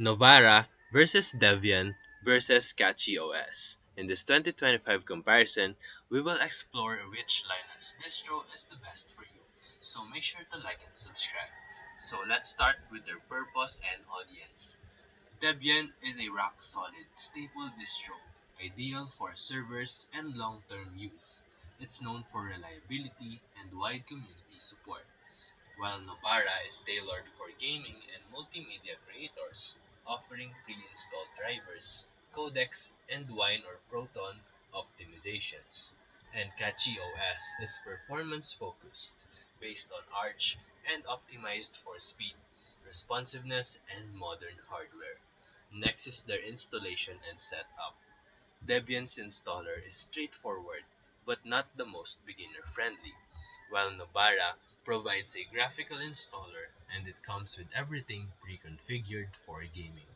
Nobara versus Debian versus CachyOS. In this 2025 comparison, we will explore which Linux distro is the best for you. So make sure to like and subscribe. So let's start with their purpose and audience. Debian is a rock-solid, stable distro, ideal for servers and long-term use. It's known for reliability and wide community support, while Nobara is tailored for gaming and multimedia creators, offering pre-installed drivers, codecs, and Wine or Proton optimizations. And CachyOS is performance-focused, based on Arch, and optimized for speed, responsiveness, and modern hardware. Next is their installation and setup. Debian's installer is straightforward, but not the most beginner-friendly, while Nobara provides a graphical installer and it comes with everything pre-configured for gaming.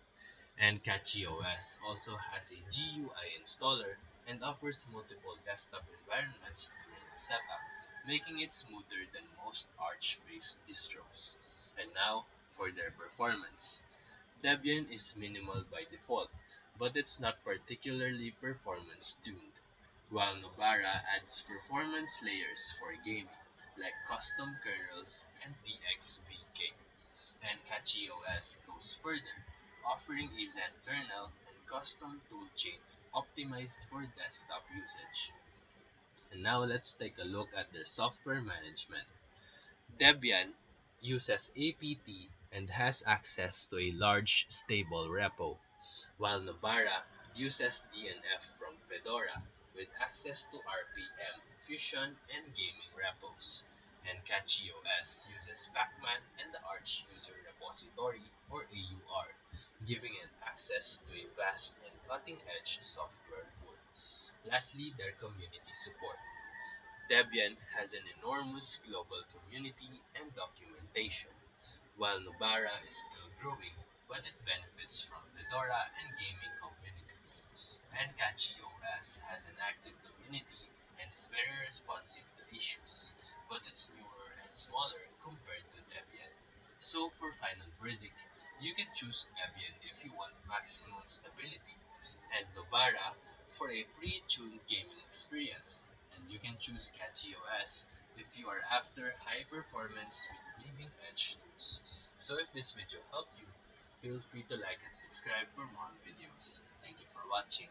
And CatchyOS also has a GUI installer and offers multiple desktop environments during the setup, making it smoother than most Arch-based distros. And now for their performance. Debian is minimal by default, but it's not particularly performance tuned, while Nobara adds performance layers for gaming, like custom kernels and DXVK. And CatchyOS goes further, offering a Zen kernel and custom toolchains optimized for desktop usage. And now let's take a look at their software management. Debian uses apt and has access to a large, stable repo, while Nobara uses DNF from Fedora with access to RPM, Fusion, and gaming repos. And CatchyOS uses Pacman and the Arch User Repository or AUR, giving it access to a vast and cutting-edge software pool. Lastly, their community support. Debian has an enormous global community and documentation, while Nobara is still growing, but it benefits from Fedora and gaming communities. And CatchyOS has an active community and is very responsive to issues, but it's newer and smaller compared to Debian. So for final verdict, you can choose Debian if you want maximum stability, and Nobara for a pre-tuned gaming experience, and you can choose CatchyOS if you are after high performance with bleeding edge tools. So if this video helped you, feel free to like and subscribe for more videos. Thank you for watching.